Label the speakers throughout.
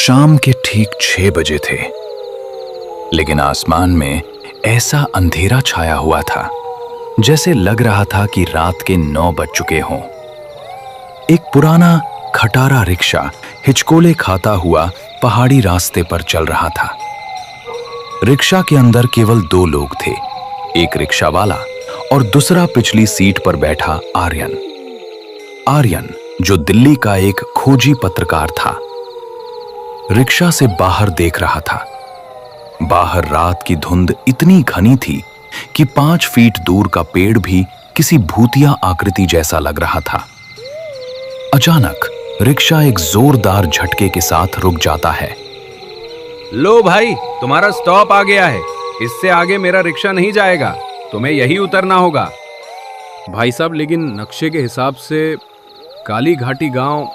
Speaker 1: शाम के ठीक 6 बजे थे, लेकिन आसमान में ऐसा अंधेरा छाया हुआ था जैसे लग रहा था कि रात के 9 बज चुके हों। एक पुराना खटारा रिक्शा हिचकोले खाता हुआ पहाड़ी रास्ते पर चल रहा था। रिक्शा के अंदर केवल 2 लोग थे, एक रिक्शा वाला और दूसरा पिछली सीट पर बैठा आर्यन। आर्यन जो दिल्ली का एक खोजी पत्रकार था, रिक्शा से बाहर देख रहा था। बाहर रात की धुंध इतनी घनी थी कि 5 फीट दूर का पेड़ भी किसी भूतिया आकृति जैसा लग रहा था। अचानक रिक्शा एक जोरदार झटके के साथ रुक जाता है।
Speaker 2: लो भाई, तुम्हारा स्टॉप आ गया है। इससे आगे मेरा रिक्शा नहीं जाएगा, तुम्हें यही उतरना होगा। भाई साहब, लेकिन नक्शे के हिसाब से काली घाटी गांव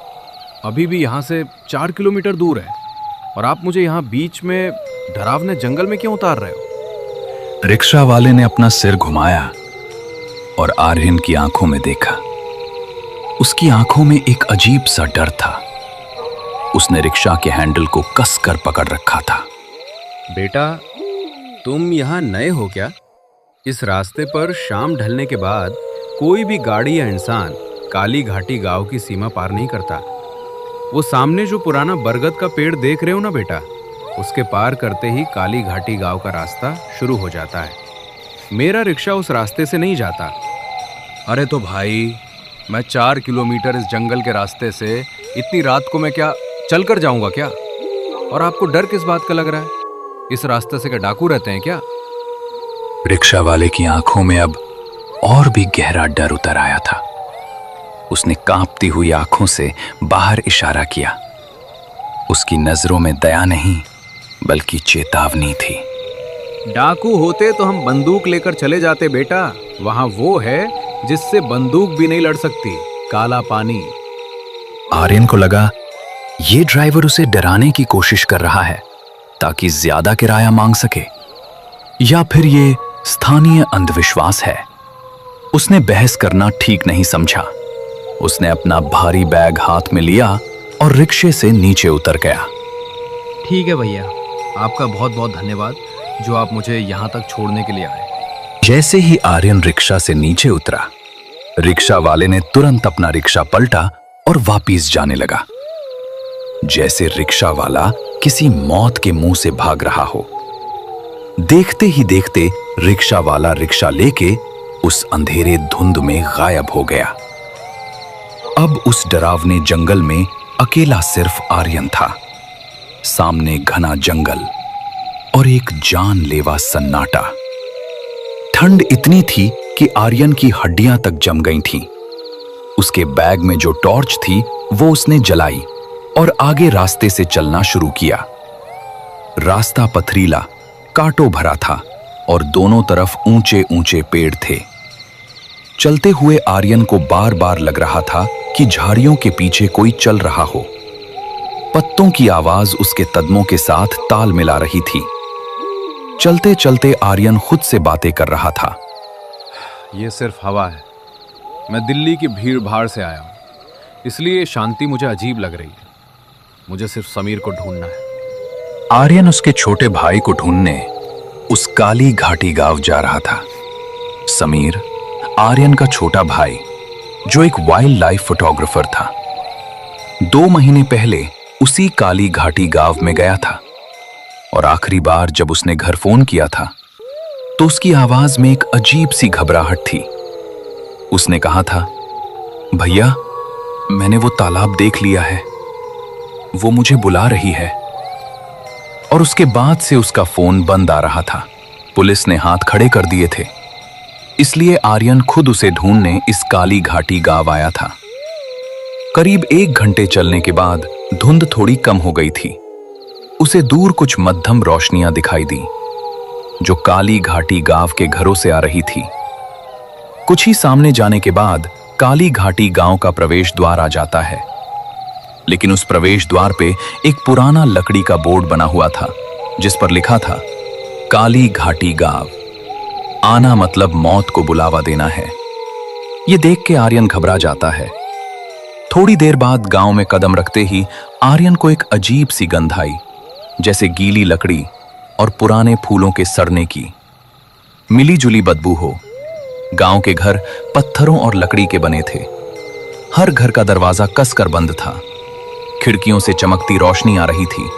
Speaker 2: अभी भी यहाँ से 4 किलोमीटर दूर है, और आप मुझे यहाँ बीच में डरावने जंगल में क्यों उतार रहे हो?
Speaker 1: रिक्शा वाले ने अपना सिर घुमाया और आर्यन की आंखों में देखा। उसकी आंखों में एक अजीब सा डर था। उसने रिक्शा के हैंडल को कसकर पकड़ रखा था।
Speaker 2: बेटा, तुम यहाँ नए हो क्या? इस रास्ते पर शाम ढलने के बाद कोई भी गाड़ी या इंसान काली घाटी गांव की सीमा पार नहीं करता। वो सामने जो पुराना बरगद का पेड़ देख रहे हो ना बेटा, उसके पार करते ही काली घाटी गांव का रास्ता शुरू हो जाता है। मेरा रिक्शा उस रास्ते से नहीं जाता। अरे तो भाई, मैं 4 किलोमीटर इस जंगल के रास्ते से इतनी रात को मैं क्या चल कर जाऊंगा क्या? और आपको डर किस बात का लग रहा है? इस रास्ते से क्या डाकू रहते हैं क्या?
Speaker 1: रिक्शा वाले की आंखों में अब और भी गहरा डर उतर आया था। उसने कांपती हुई आंखों से बाहर इशारा किया। उसकी नजरों में दया नहीं बल्कि चेतावनी थी।
Speaker 2: डाकू होते तो हम बंदूक लेकर चले जाते बेटा। वहां वो है जिससे बंदूक भी नहीं लड़ सकती, काला पानी।
Speaker 1: आर्यन को लगा ये ड्राइवर उसे डराने की कोशिश कर रहा है ताकि ज्यादा किराया मांग सके, या फिर ये स्थानीय अंधविश्वास है। उसने बहस करना ठीक नहीं समझा। उसने अपना भारी बैग हाथ में लिया और रिक्शे से नीचे उतर गया।
Speaker 2: ठीक है भैया, आपका बहुत बहुत धन्यवाद जो आप मुझे यहाँ तक छोड़ने के लिए आए।
Speaker 1: जैसे ही आर्यन रिक्शा से नीचे उतरा, रिक्शा वाले ने तुरंत अपना रिक्शा पलटा और वापस जाने लगा, जैसे रिक्शा वाला किसी मौत के मुंह से भाग रहा हो। देखते ही देखते रिक्शा वाला रिक्शा लेके उस अंधेरे धुंध में गायब हो गया। अब उस डरावने जंगल में अकेला सिर्फ आर्यन था। सामने घना जंगल और एक जानलेवा सन्नाटा। ठंड इतनी थी कि आर्यन की हड्डियां तक जम गई थीं। उसके बैग में जो टॉर्च थी वो उसने जलाई और आगे रास्ते से चलना शुरू किया। रास्ता पथरीला, कांटों भरा था और दोनों तरफ ऊंचे ऊंचे पेड़ थे। चलते हुए आर्यन को बार बार लग रहा था कि झाड़ियों के पीछे कोई चल रहा हो। पत्तों की आवाज उसके कदमों के साथ ताल मिला रही थी। चलते चलते आर्यन खुद से बातें कर रहा था।
Speaker 2: ये सिर्फ हवा है। मैं दिल्ली की भीड़ भाड़ से आया हूँ, इसलिए शांति मुझे अजीब लग रही है। मुझे सिर्फ समीर को ढूंढना है।
Speaker 1: आर्यन उसके छोटे भाई को ढूंढने उस काली घाटी गांव जा रहा था। समीर आर्यन का छोटा भाई, जो एक वाइल्ड लाइफ फोटोग्राफर था, 2 महीने पहले उसी काली घाटी गांव में गया था। और आखिरी बार जब उसने घर फोन किया था तो उसकी आवाज में एक अजीब सी घबराहट थी। उसने कहा था, भैया, मैंने वो तालाब देख लिया है, वो मुझे बुला रही है। और उसके बाद से उसका फोन बंद आ रहा था। पुलिस ने हाथ खड़े कर दिए थे, इसलिए आर्यन खुद उसे ढूंढने इस काली घाटी गांव आया था। करीब 1 घंटे चलने के बाद धुंध थोड़ी कम हो गई थी। उसे दूर कुछ मध्यम रोशनियां दिखाई दी जो काली घाटी गांव के घरों से आ रही थी। कुछ ही सामने जाने के बाद काली घाटी गांव का प्रवेश द्वार आ जाता है, लेकिन उस प्रवेश द्वार पे एक पुराना लकड़ी का बोर्ड बना हुआ था जिस पर लिखा था, काली घाटी गांव, आना मतलब मौत को बुलावा देना है। ये देख के आर्यन घबरा जाता है। थोड़ी देर बाद गांव में कदम रखते ही आर्यन को एक अजीब सी गंध आई, जैसे गीली लकड़ी और पुराने फूलों के सड़ने की मिली जुली बदबू हो। गांव के घर पत्थरों और लकड़ी के बने थे। हर घर का दरवाजा कसकर बंद था। खिड़कियों से चमकती रोशनी आ रही थी।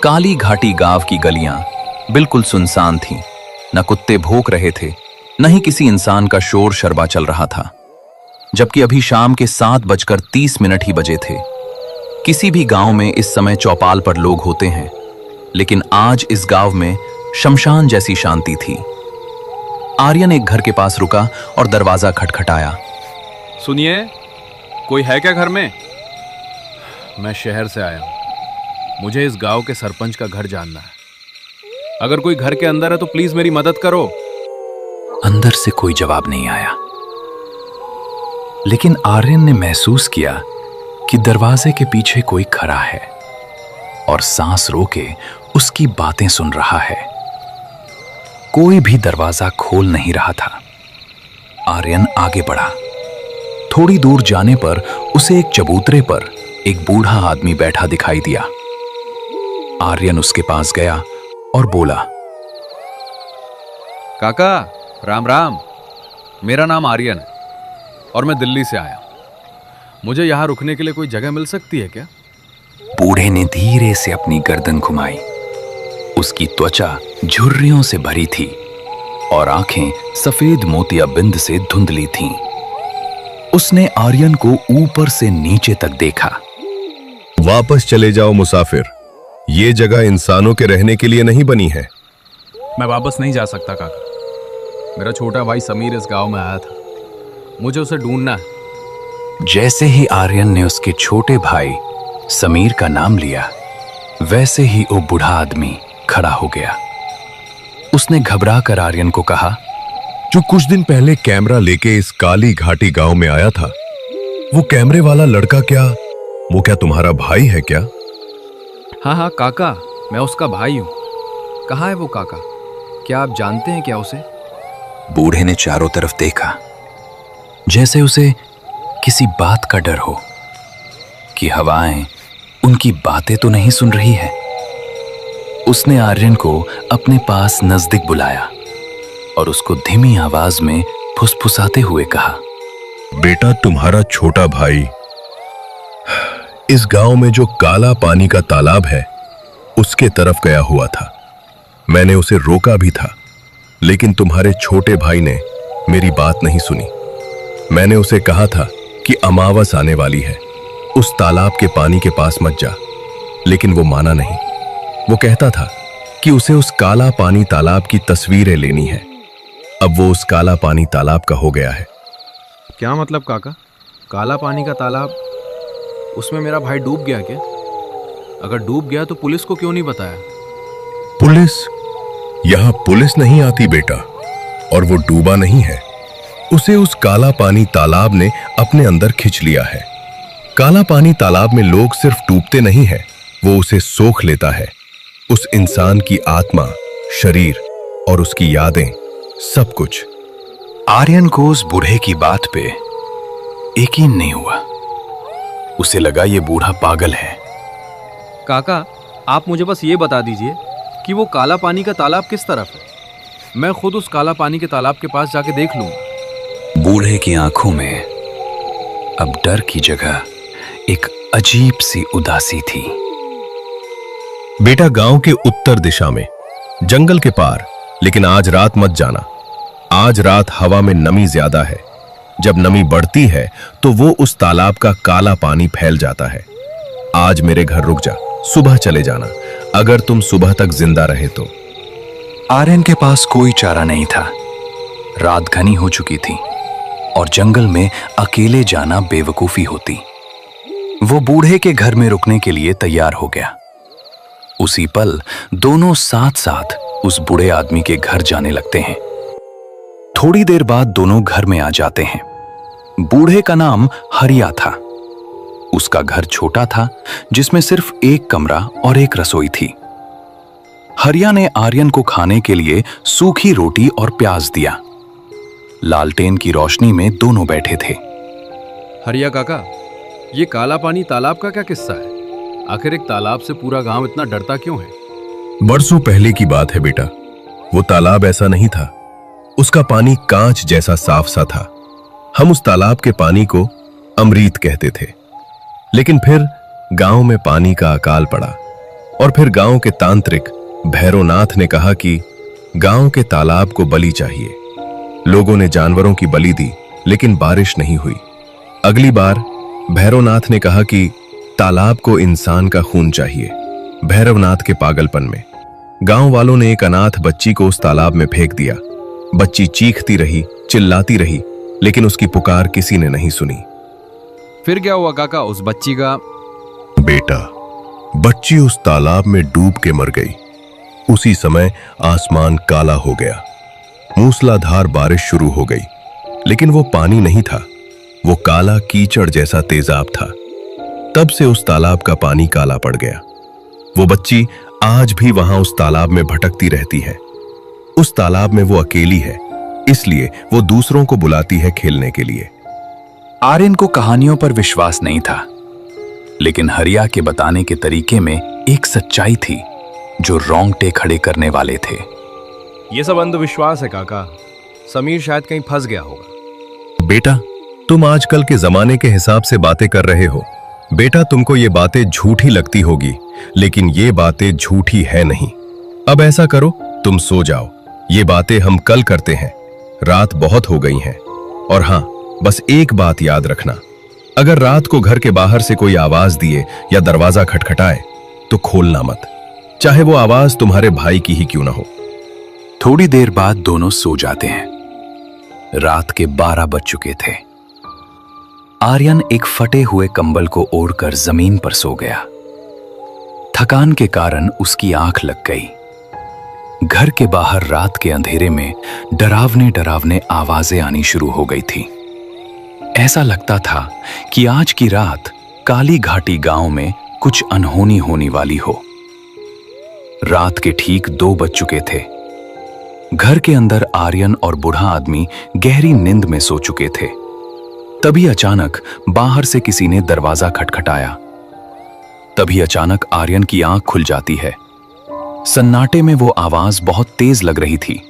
Speaker 1: काली घाटी गांव की गलियां बिल्कुल सुनसान थीं। न कुत्ते भौंक रहे थे, न ही किसी इंसान का शोर शरबा चल रहा था। जबकि अभी शाम के 7:30 ही बजे थे। किसी भी गांव में इस समय चौपाल पर लोग होते हैं, लेकिन आज इस गांव में शमशान जैसी शांति थी। आर्यन एक घर के पास रुका और दरवाजा खटखटाया।
Speaker 2: सुनिए, कोई है क्या घर में? मैं शहर से आया हूं। मुझे इस गांव के सरपंच का घर जानना है। अगर कोई घर के अंदर है तो प्लीज मेरी मदद करो।
Speaker 1: अंदर से कोई जवाब नहीं आया, लेकिन आर्यन ने महसूस किया कि दरवाजे के पीछे कोई खड़ा है और सांस रोके उसकी बातें सुन रहा है। कोई भी दरवाजा खोल नहीं रहा था। आर्यन आगे बढ़ा। थोड़ी दूर जाने पर उसे एक चबूतरे पर एक बूढ़ा आदमी बैठा दिखाई दिया। आर्यन उसके पास गया और बोला,
Speaker 2: काका राम राम। मेरा नाम आर्यन है और मैं दिल्ली से आया हूं। मुझे यहां रुकने के लिए कोई जगह मिल सकती है क्या?
Speaker 1: बूढ़े ने धीरे से अपनी गर्दन घुमाई। उसकी त्वचा झुर्रियों से भरी थी और आंखें सफेद मोतिया बिंद से धुंधली थीं। उसने आर्यन को ऊपर से नीचे तक देखा।
Speaker 3: वापस चले जाओ मुसाफिर, ये जगह इंसानों के रहने के लिए नहीं बनी है।
Speaker 2: मैं वापस नहीं जा सकता काका। मेरा छोटा भाई समीर इस गांव में आया था। मुझे उसे ढूंढना है।
Speaker 1: जैसे ही आर्यन ने उसके छोटे भाई समीर का नाम लिया, वैसे ही वो बूढ़ा आदमी खड़ा हो गया। उसने घबरा कर आर्यन को कहा,
Speaker 3: जो कुछ दिन पहले कैमरा लेके इस काली घाटी गांव में आया था, वो कैमरे वाला लड़का वो क्या तुम्हारा भाई है क्या?
Speaker 2: हाँ हाँ काका, मैं उसका भाई हूँ। कहाँ है वो काका? क्या आप जानते हैं क्या उसे?
Speaker 1: बूढ़े ने चारों तरफ देखा, जैसे उसे किसी बात का डर हो कि हवाएं उनकी बातें तो नहीं सुन रही है। उसने आर्यन को अपने पास नजदीक बुलाया और उसको धीमी आवाज में फुसफुसाते हुए कहा,
Speaker 3: बेटा, तुम्हारा छोटा भाई इस गांव में जो काला पानी का तालाब है उसके तरफ गया हुआ था। मैंने उसे रोका भी था, लेकिन तुम्हारे छोटे भाई ने मेरी बात नहीं सुनी। मैंने उसे कहा था कि अमावस आने वाली है, उस तालाब के पानी के पास मत जा, लेकिन वो माना नहीं। वो कहता था कि उसे उस काला पानी तालाब की तस्वीरें लेनी है। अब वो उस काला पानी तालाब का हो गया है।
Speaker 2: क्या मतलब काका? काला पानी का तालाब? उसमें मेरा भाई डूब गया क्या? अगर डूब गया तो पुलिस को क्यों नहीं बताया?
Speaker 3: पुलिस? यहां पुलिस नहीं आती बेटा, और वो डूबा नहीं है। उसे उस काला पानी तालाब ने अपने अंदर खिंच लिया है। काला पानी तालाब में लोग सिर्फ डूबते नहीं है, वो उसे सोख लेता है। उस इंसान की आत्मा, शरीर और उसकी यादें, सब कुछ।
Speaker 1: आर्यन को उस बूढ़े की बात पे यकीन नहीं हुआ। उसे लगा ये बूढ़ा पागल है।
Speaker 2: काका, आप मुझे बस ये बता दीजिए कि वो काला पानी का तालाब किस तरफ है। मैं खुद उस काला पानी के तालाब के पास जाके देख लूंगा।
Speaker 1: बूढ़े की आंखों में अब डर की जगह एक अजीब सी उदासी थी।
Speaker 3: बेटा, गांव के उत्तर दिशा में जंगल के पार, लेकिन आज रात मत जाना। आज रात हवा में नमी ज्यादा है। जब नमी बढ़ती है तो वो उस तालाब का काला पानी फैल जाता है। आज मेरे घर रुक जा, सुबह चले जाना, अगर तुम सुबह तक जिंदा रहे तो।
Speaker 1: आर्यन के पास कोई चारा नहीं था। रात घनी हो चुकी थी और जंगल में अकेले जाना बेवकूफी होती। वो बूढ़े के घर में रुकने के लिए तैयार हो गया। उसी पल दोनों साथ साथ उस बूढ़े आदमी के घर जाने लगते हैं। थोड़ी देर बाद दोनों घर में आ जाते हैं। बूढ़े का नाम हरिया था। उसका घर छोटा था, जिसमें सिर्फ एक कमरा और एक रसोई थी। हरिया ने आर्यन को खाने के लिए सूखी रोटी और प्याज दिया। लालटेन की रोशनी में दोनों बैठे थे।
Speaker 2: हरिया काका, ये काला पानी तालाब का क्या किस्सा है? आखिर एक तालाब से पूरा गांव इतना डरता क्यों है?
Speaker 3: बरसों पहले की बात है बेटा। वो तालाब ऐसा नहीं था। उसका पानी कांच जैसा साफ सा था। हम उस तालाब के पानी को अमृत कहते थे। लेकिन फिर गांव में पानी का अकाल पड़ा और फिर गांव के तांत्रिक भैरवनाथ ने कहा कि गांव के तालाब को बलि चाहिए। लोगों ने जानवरों की बलि दी, लेकिन बारिश नहीं हुई। अगली बार भैरवनाथ ने कहा कि तालाब को इंसान का खून चाहिए। भैरवनाथ के पागलपन में गांव वालों ने एक अनाथ बच्ची को उस तालाब में फेंक दिया। बच्ची चीखती रही, चिल्लाती रही, लेकिन उसकी पुकार किसी ने नहीं सुनी।
Speaker 2: फिर क्या हुआ काका उस बच्ची का?
Speaker 3: बेटा, बच्ची उस तालाब में डूब के मर गई। उसी समय आसमान काला हो गया। मूसलाधार बारिश शुरू हो गई, लेकिन वो पानी नहीं था, वो काला कीचड़ जैसा तेजाब था। तब से उस तालाब का पानी काला पड़ गया। वो बच्ची आज भी वहां उस तालाब में भटकती रहती है। उस तालाब में वो अकेली है, इसलिए वो दूसरों को बुलाती है खेलने के लिए।
Speaker 1: आर्यन को कहानियों पर विश्वास नहीं था, लेकिन हरिया के बताने के तरीके में एक सच्चाई थी जो रोंगटे खड़े करने वाले थे।
Speaker 4: ये सब अंधविश्वास है काका। समीर शायद कहीं फंस गया होगा।
Speaker 3: बेटा, तुम आजकल के जमाने के हिसाब से बातें कर रहे हो। बेटा, तुमको ये बातें झूठी लगती होगी, लेकिन ये बातें झूठी है नहीं। अब ऐसा करो, तुम सो जाओ। ये बातें हम कल करते हैं। रात बहुत हो गई है। और हां, बस एक बात याद रखना, अगर रात को घर के बाहर से कोई आवाज दिए या दरवाजा खटखटाए तो खोलना मत, चाहे वो आवाज तुम्हारे भाई की ही क्यों ना हो।
Speaker 1: थोड़ी देर बाद दोनों सो जाते हैं। रात के 12 बज चुके थे। आर्यन एक फटे हुए कंबल को ओढ़कर जमीन पर सो गया। थकान के कारण उसकी आंख लग गई। घर के बाहर रात के अंधेरे में डरावने डरावने आवाजें आनी शुरू हो गई थी। ऐसा लगता था कि आज की रात काली घाटी गांव में कुछ अनहोनी होने वाली हो। रात के ठीक 2 बज चुके थे। घर के अंदर आर्यन और बूढ़ा आदमी गहरी नींद में सो चुके थे। तभी अचानक बाहर से किसी ने दरवाजा खटखटाया। तभी अचानक आर्यन की आंख खुल जाती है। सन्नाटे में वो आवाज बहुत तेज लग रही थी।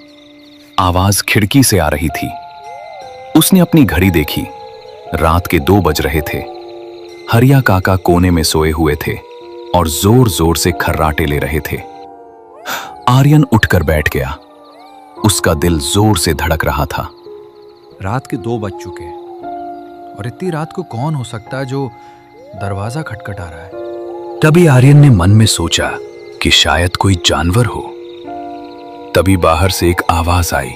Speaker 1: आवाज खिड़की से आ रही थी। उसने अपनी घड़ी देखी। रात के 2 बज रहे थे। हरिया काका कोने में सोए हुए थे और जोर जोर से खर्राटे ले रहे थे। आर्यन उठकर बैठ गया। उसका दिल जोर से धड़क रहा था।
Speaker 2: रात के 2 बज चुके हैं और इतनी रात को कौन हो सकता है जो दरवाजा खटखटा रहा है?
Speaker 1: तभी आर्यन ने मन में सोचा कि शायद कोई जानवर हो। तभी बाहर से एक आवाज आई,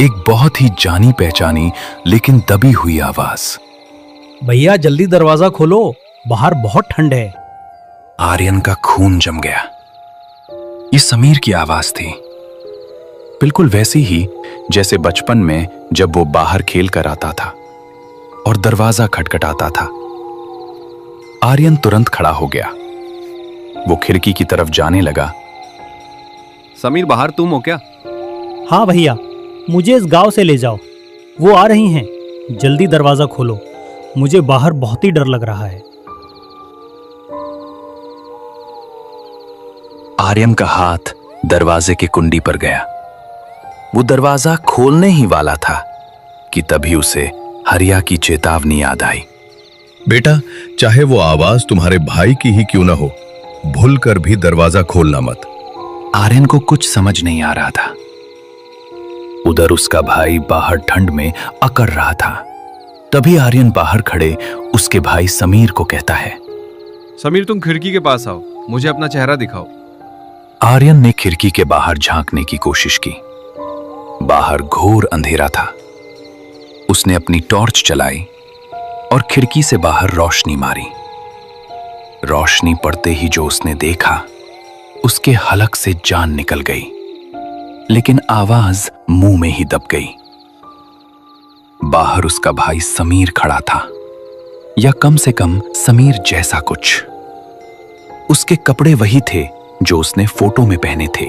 Speaker 1: एक बहुत ही जानी पहचानी लेकिन दबी हुई आवाज।
Speaker 5: भैया जल्दी दरवाजा खोलो, बाहर बहुत ठंड है।
Speaker 1: आर्यन का खून जम गया। ये समीर की आवाज थी, बिल्कुल वैसी ही जैसे बचपन में जब वो बाहर खेल कर आता था और दरवाजा खटखटाता था। आर्यन तुरंत खड़ा हो गया। वो खिड़की की तरफ जाने लगा।
Speaker 2: समीर, बाहर तुम हो क्या?
Speaker 5: हाँ भैया, मुझे इस गांव से ले जाओ, वो आ रही हैं। जल्दी दरवाजा खोलो, मुझे बाहर बहुत ही डर लग रहा है।
Speaker 1: आर्यन का हाथ दरवाजे की कुंडी पर गया। वो दरवाजा खोलने ही वाला था कि तभी उसे हरिया की चेतावनी याद आई।
Speaker 3: बेटा, चाहे वो आवाज तुम्हारे भाई की ही क्यों ना हो, भूलकर भी दरवाजा खोलना मत।
Speaker 1: आर्यन को कुछ समझ नहीं आ रहा था। उधर उसका भाई बाहर ठंड में अकड़ रहा था। तभी आर्यन बाहर खड़े उसके भाई समीर को कहता है,
Speaker 2: समीर, तुम खिड़की के पास आओ, मुझे अपना चेहरा दिखाओ।
Speaker 1: आर्यन ने खिड़की के बाहर झांकने की कोशिश की। बाहर घोर अंधेरा था। उसने अपनी टॉर्च चलाई और खिड़की से बाहर रोशनी मारी। रोशनी पड़ते ही जो उसने देखा, उसके हलक से जान निकल गई, लेकिन आवाज मुंह में ही दब गई। बाहर उसका भाई समीर खड़ा था, या कम से कम समीर जैसा कुछ। उसके कपड़े वही थे जो उसने फोटो में पहने थे।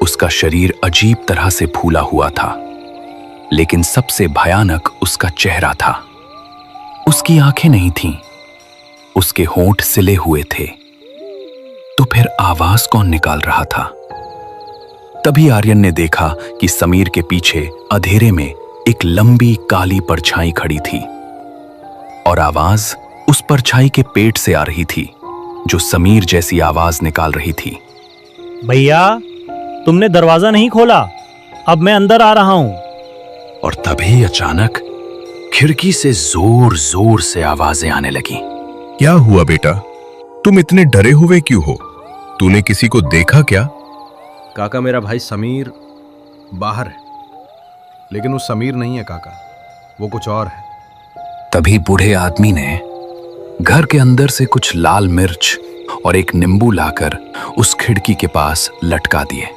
Speaker 1: उसका शरीर अजीब तरह से फूला हुआ था, लेकिन सबसे भयानक उसका चेहरा था। उसकी आंखें नहीं थीं, उसके होंठ सिले हुए थे। तो फिर आवाज कौन निकाल रहा था? तभी आर्यन ने देखा कि समीर के पीछे अंधेरे में एक लंबी काली परछाई खड़ी थी और आवाज उस परछाई के पेट से आ रही थी, जो समीर जैसी आवाज निकाल रही थी।
Speaker 5: भैया, तुमने दरवाजा नहीं खोला, अब मैं अंदर आ रहा हूं।
Speaker 1: और तभी अचानक खिड़की से जोर जोर से आवाजें आने लगी।
Speaker 3: क्या हुआ बेटा? तुम इतने डरे हुए क्यों हो? तूने किसी को देखा क्या?
Speaker 4: काका, मेरा भाई समीर बाहर है, लेकिन वो समीर नहीं है काका, वो कुछ और है।
Speaker 1: तभी बूढ़े आदमी ने घर के अंदर से कुछ लाल मिर्च और एक नींबू लाकर उस खिड़की के पास लटका दिए।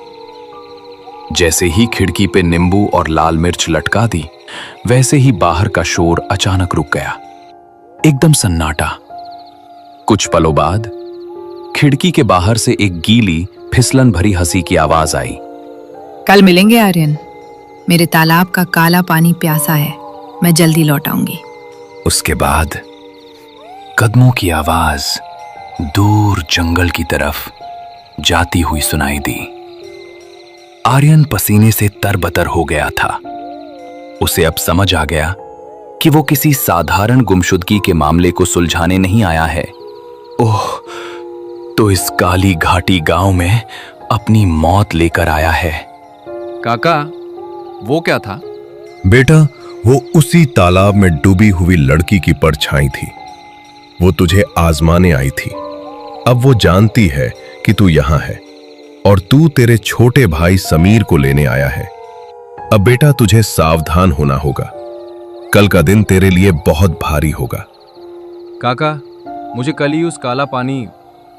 Speaker 1: जैसे ही खिड़की पे नींबू और लाल मिर्च लटका दी, वैसे ही बाहर का शोर अचानक रुक गया। एकदम सन्नाटा। कुछ पलों बाद खिड़की के बाहर से एक गीली फिसलन भरी हंसी की आवाज आई।
Speaker 6: कल मिलेंगे आर्यन, मेरे तालाब का काला पानी प्यासा है, मैं जल्दी लौट आऊंगी।
Speaker 1: उसके बाद कदमों की आवाज दूर जंगल की तरफ जाती हुई सुनाई दी। आर्यन पसीने से तरबतर हो गया था। उसे अब समझ आ गया कि वो किसी साधारण गुमशुदगी के मामले को सुलझाने नहीं आया है। ओह, तो इस काली घाटी गांव में अपनी मौत लेकर आया है।
Speaker 4: काका, वो क्या था?
Speaker 3: बेटा, वो उसी तालाब में डूबी हुई लड़की की परछाई थी। वो तुझे आजमाने आई थी। अब वो जानती है कि तू यहां है और तू तेरे छोटे भाई समीर को लेने आया है। अब बेटा, तुझे सावधान होना होगा। कल का दिन तेरे लिए बहुत भारी होगा।
Speaker 4: काका, मुझे कल ही उस काला पानी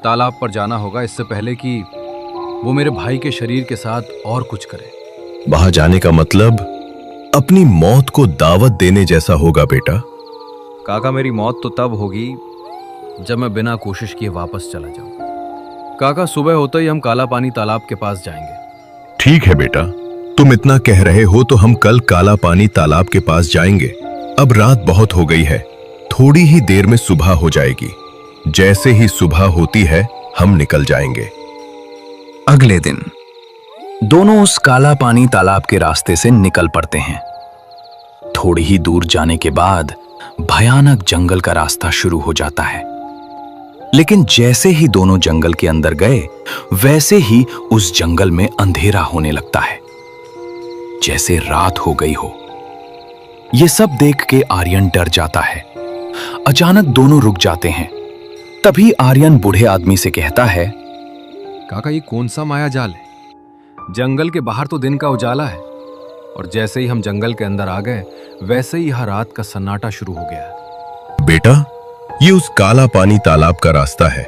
Speaker 4: तालाब पर जाना होगा, इससे पहले कि वो मेरे भाई के शरीर के साथ और कुछ करे।
Speaker 3: वहां जाने का मतलब अपनी मौत को दावत देने जैसा होगा बेटा।
Speaker 4: काका, मेरी मौत तो तब होगी जब मैं बिना कोशिश किए वापस चला जाऊं। काका, सुबह होते ही हम काला पानी तालाब के पास जाएंगे।
Speaker 3: ठीक है बेटा, तुम इतना कह रहे हो तो हम कल काला पानी तालाब के पास जाएंगे। अब रात बहुत हो गई है, थोड़ी ही देर में सुबह हो जाएगी। जैसे ही सुबह होती है हम निकल जाएंगे।
Speaker 1: अगले दिन दोनों उस काला पानी तालाब के रास्ते से निकल पड़ते हैं। थोड़ी ही दूर जाने के बाद भयानक जंगल का रास्ता शुरू हो जाता है। लेकिन जैसे ही दोनों जंगल के अंदर गए, वैसे ही उस जंगल में अंधेरा होने लगता है, जैसे रात हो गई हो। यह सब देख के आर्यन डर जाता है। अचानक दोनों रुक जाते हैं। तभी आर्यन बूढ़े आदमी से कहता है,
Speaker 4: काका, ये कौन सा माया जाल है? जंगल के बाहर तो दिन का उजाला है, और जैसे ही हम जंगल के अंदर आ गए, वैसे ही यह रात का सन्नाटा शुरू हो गया।
Speaker 3: बेटा, ये उस काला पानी तालाब का रास्ता है।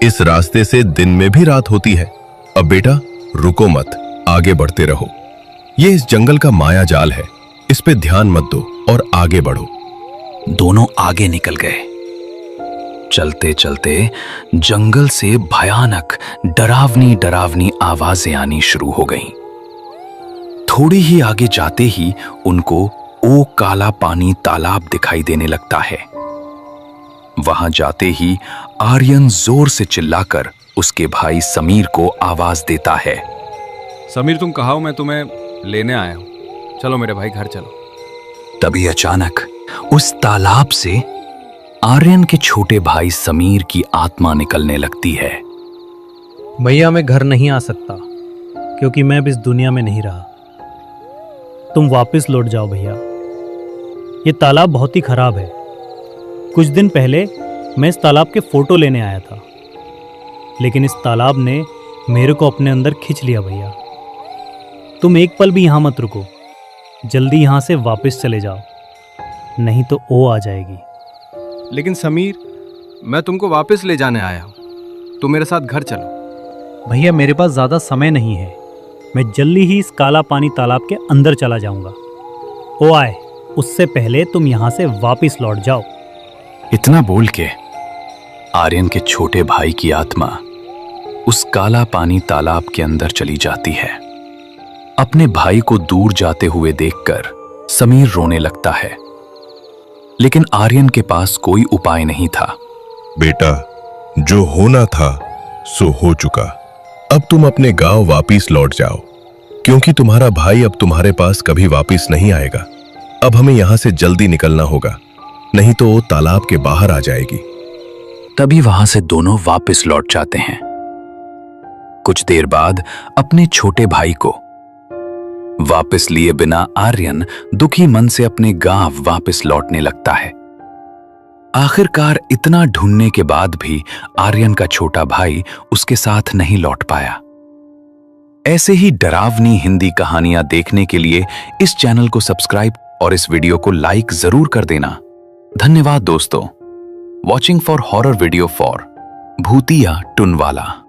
Speaker 3: इस रास्ते से दिन में भी रात होती है। अब बेटा, रुको मत, आगे बढ़ते रहो। ये इस जंगल का माया जाल है, इस पे ध्यान मत दो और आगे बढ़ो।
Speaker 1: दोनों आगे निकल गए। चलते चलते जंगल से भयानक डरावनी डरावनी आवाजें आनी शुरू हो गईं। थोड़ी ही आगे जाते ही उनको ओ काला पानी तालाब दिखाई देने लगता है। वहां जाते ही आर्यन जोर से चिल्लाकर उसके भाई समीर को आवाज देता है।
Speaker 4: समीर, तुम कहाँ हो? मैं तुम्हें लेने आया हूं। चलो मेरे भाई, घर चलो।
Speaker 1: तभी अचानक उस तालाब से आर्यन के छोटे भाई समीर की आत्मा निकलने लगती है।
Speaker 5: भैया, मैं घर नहीं आ सकता क्योंकि मैं अब इस दुनिया में नहीं रहा। तुम वापस लौट जाओ भैया। ये तालाब बहुत ही खराब है। कुछ दिन पहले मैं इस तालाब के फोटो लेने आया था, लेकिन इस तालाब ने मेरे को अपने अंदर खींच लिया। भैया, तुम एक पल भी यहाँ मत रुको, जल्दी यहाँ से वापस चले जाओ, नहीं तो ओ आ जाएगी।
Speaker 4: लेकिन समीर, मैं तुमको वापस ले जाने आया हूं, तुम मेरे साथ घर चलो।
Speaker 5: भैया, मेरे पास ज़्यादा समय नहीं है। मैं जल्दी ही इस काला पानी तालाब के अंदर चला जाऊंगा। ओ आए, उससे पहले तुम यहाँ से वापस लौट जाओ।
Speaker 1: इतना बोल के आर्यन के छोटे भाई की आत्मा उस काला पानी तालाब के अंदर चली जाती है। अपने भाई को दूर जाते हुए देखकर समीर रोने लगता है, लेकिन आर्यन के पास कोई उपाय नहीं था।
Speaker 3: बेटा, जो होना था सो हो चुका। अब तुम अपने गांव वापिस लौट जाओ, क्योंकि तुम्हारा भाई अब तुम्हारे पास कभी वापिस नहीं आएगा। अब हमें यहां से जल्दी निकलना होगा, नहीं तो वो तालाब के बाहर आ जाएगी।
Speaker 1: तभी वहां से दोनों वापस लौट जाते हैं। कुछ देर बाद अपने छोटे भाई को वापस लिए बिना आर्यन दुखी मन से अपने गांव वापस लौटने लगता है। आखिरकार इतना ढूंढने के बाद भी आर्यन का छोटा भाई उसके साथ नहीं लौट पाया। ऐसे ही डरावनी हिंदी कहानियां देखने के लिए इस चैनल को सब्सक्राइब और इस वीडियो को लाइक जरूर कर देना। धन्यवाद दोस्तों। Watching for horror video for भूतिया टुनवाला।